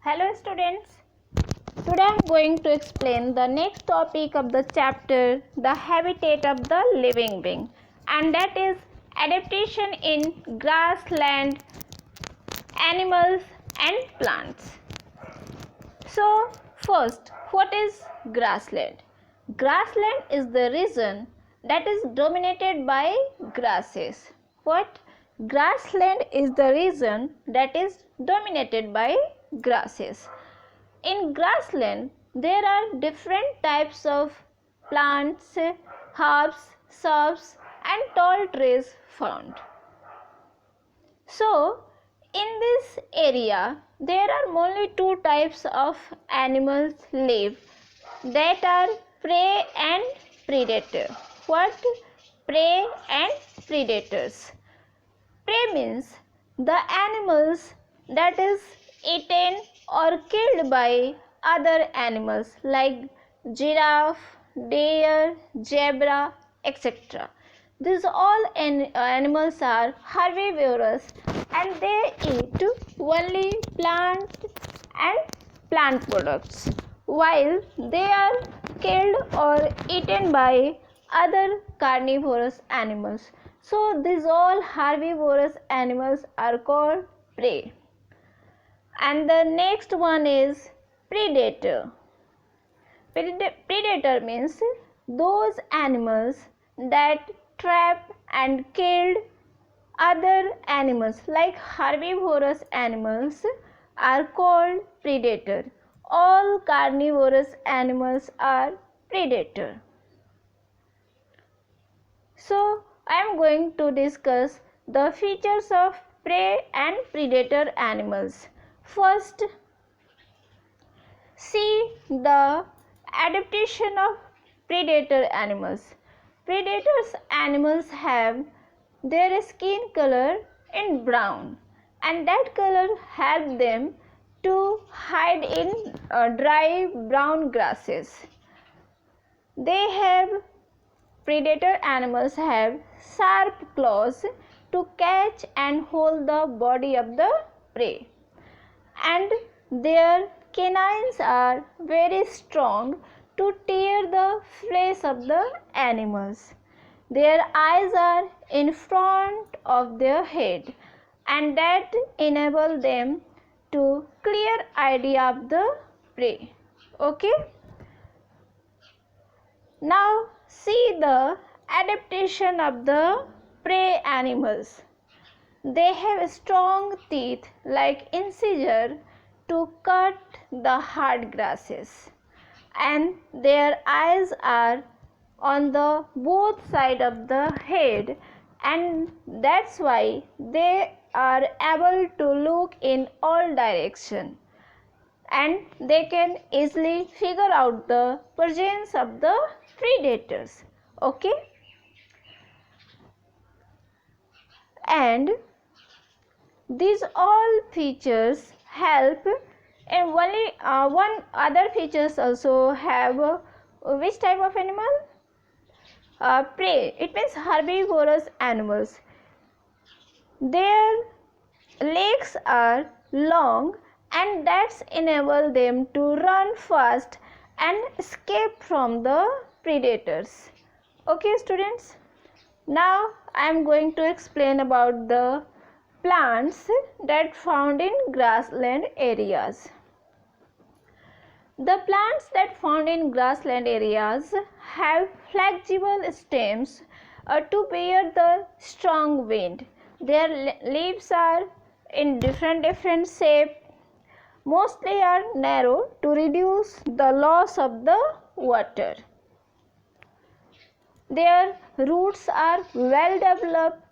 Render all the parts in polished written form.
Hello students, today I am going to explain the next topic of the chapter, the habitat of the living being, and that is adaptation in grassland, animals and plants. So first, what is grassland? Grassland is the region that is dominated by grasses. What? Grassland is the region that is dominated by grasses. In grassland, there are different types of plants, herbs, shrubs and tall trees found. So, in this area, there are only two types of animals live, that are prey and predator. What? Prey and predators. Prey means the animals that is eaten or killed by other animals like giraffe, deer, zebra, etc. These all animals are herbivorous and they eat only plant and plant products, while they are killed or eaten by other carnivorous animals. So these all herbivorous animals are called prey. And the next one is predator. Predator means those animals that trap and killed other animals, like herbivorous animals are called predator. All carnivorous animals are predator. So I am going to discuss the features of prey and predator animals. First, see the adaptation of predator animals. Predators animals have their skin color in brown, and that color helps them to hide in dry brown grasses. Predator animals have sharp claws to catch and hold the body of the prey, and their canines are very strong to tear the flesh of the animals. Their eyes are in front of their head, and that enable them to clear idea of the prey. Okay? Now see the adaptation of the prey animals. They have strong teeth like incisor to cut the hard grasses, and their eyes are on the both side of the head, and that's why they are able to look in all direction, and they can easily figure out the presence of the predators. Okay? And these all features help, and only one other features also have which type of animal? Prey. It means herbivorous animals. Their legs are long, and that's enable them to run fast and escape from the predators. Okay students, now I am going to explain about the plants that found in grassland areas. The plants that found in grassland areas have flexible stems to bear the strong wind. Their leaves are in different shape, mostly are narrow to reduce the loss of the water. Their roots are well developed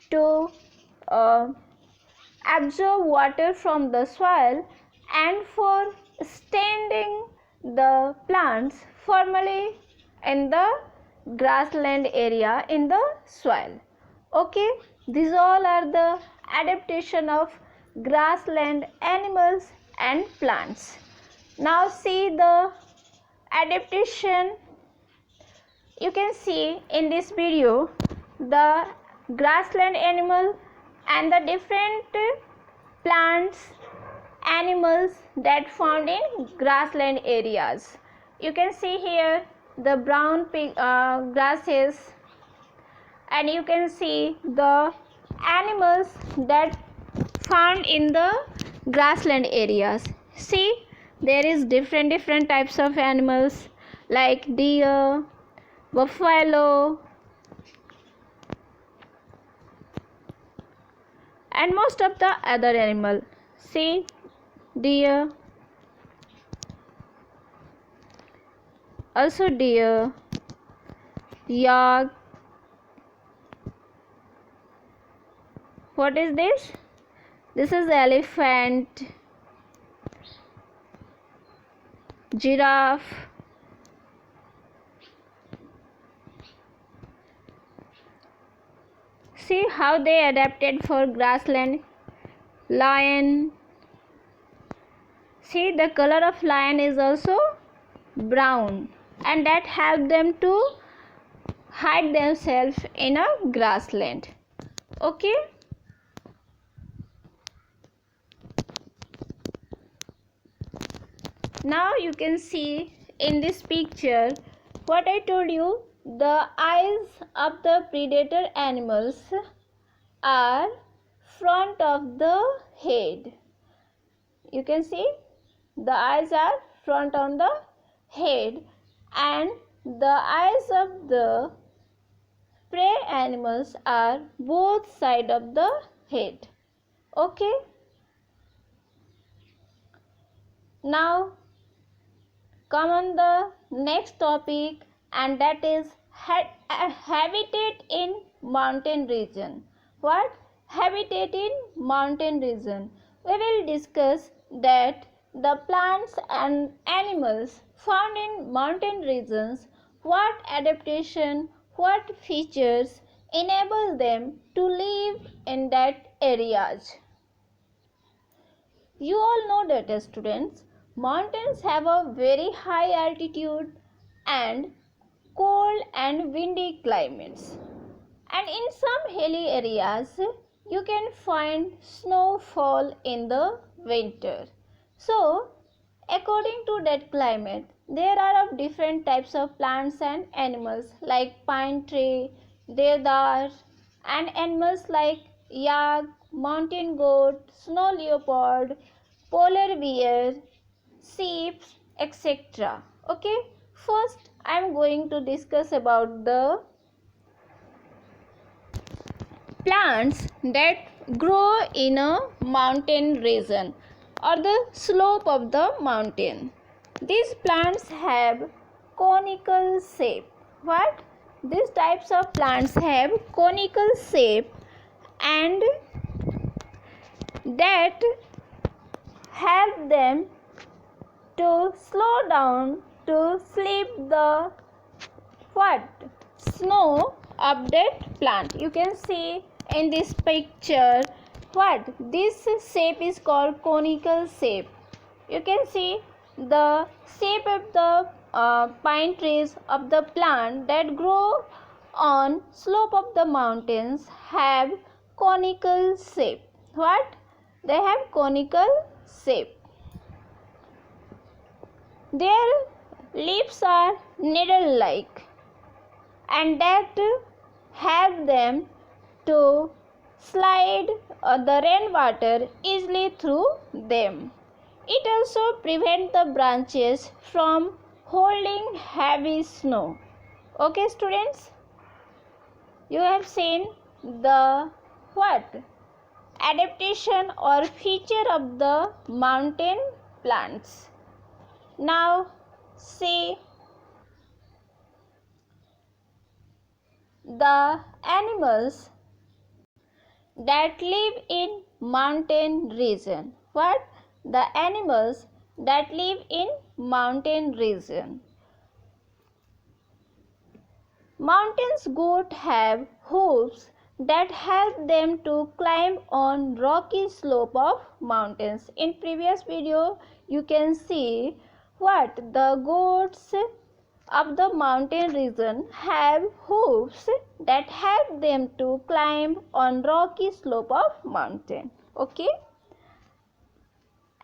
to absorb water from the soil and for standing the plants firmly in the grassland area in the soil. Okay, these all are the adaptation of grassland animals and plants. Now see the adaptation. You can see in this video the grassland animal and the different plants animals that found in grassland areas. You can see here the brown grasses, and you can see the animals that found in the grassland areas. See, there is different types of animals like deer, buffalo, and most of the other animal. See, deer, also deer, yak. What is this? This is elephant, giraffe, see how they adapted for grassland. Lion, see the color of lion is also brown, and that helped them to hide themselves in a grassland. Okay. Now you can see in this picture what I told you. The eyes of the predator animals are front of the head. You can see the eyes are front on the head, and the eyes of the prey animals are both side of the head. Okay. Now come on the next topic, and that is habitat in mountain region. What? Habitat in mountain region. We will discuss that the plants and animals found in mountain regions, what adaptation, what features enable them to live in that areas. You all know that, students, mountains have a very high altitude and cold and windy climates, and in some hilly areas you can find snowfall in the winter. So according to that climate, there are of different types of plants and animals like pine tree, deodar, and animals like yak, mountain goat, snow leopard, polar bear, sheep, etc. Okay, first I am going to discuss about the plants that grow in a mountain region or the slope of the mountain. These plants have conical shape. What? These types of plants have conical shape, and that help them to slow down to slip the what? Snow of that plant. You can see in this picture what? This shape is called conical shape. You can see the shape of the pine trees of the plant that grow on slope of the mountains have conical shape. What? They have conical shape. Their leaves are needle-like, and that help them to slide the rainwater easily through them. It also prevents the branches from holding heavy snow. Okay, students, you have seen the what? Adaptation or feature of the mountain plants. Now see the animals that live in mountain region. What? The animals that live in mountain region. Mountains goat have hooves that help them to climb on rocky slope of mountains. In previous video you can see what? The goats of the mountain region have hooves that help them to climb on rocky slope of mountain. Okay.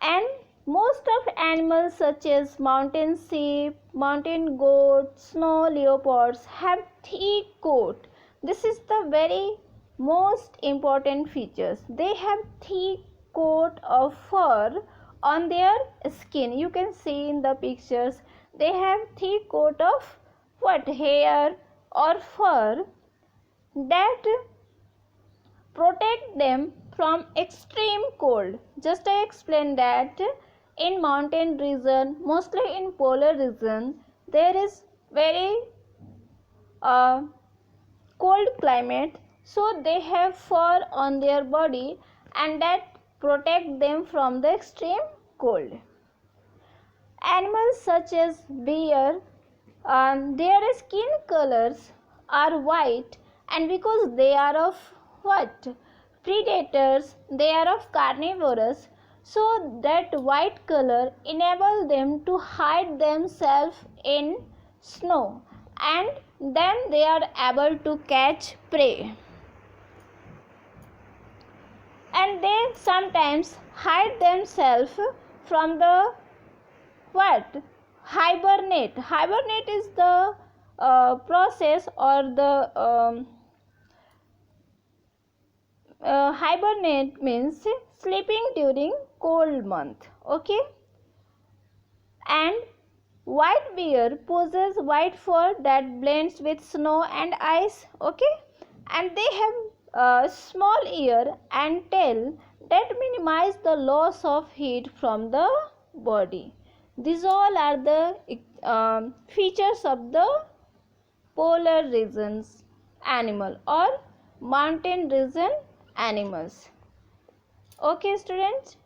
And most of animals such as mountain sheep, mountain goat, snow leopards have thick coat. This is the very most important features. They have thick coat of fur on their skin. You can see in the pictures they have thick coat of what, hair or fur that protect them from extreme cold. Just I explained that in mountain region, mostly in polar region, there is very cold climate, so they have fur on their body and that protect them from the extreme cold. Animals such as bear, their skin colors are white, and because they are of what, predators, they are of carnivorous, so that white color enable them to hide themselves in snow, and then they are able to catch prey. And they sometimes hide themselves from the what, hibernate. Hibernate is the process, or the hibernate means sleeping during cold month. Okay. And white bear possess white fur that blends with snow and ice. Okay. And they have a small ear and tail that minimize the loss of heat from the body. These all are the features of the polar regions animal or mountain region animals. Okay, students.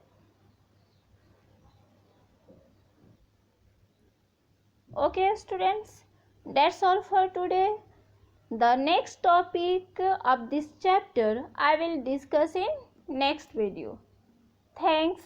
Okay, students. That's all for today. The next topic of this chapter I will discuss in next video. Thanks.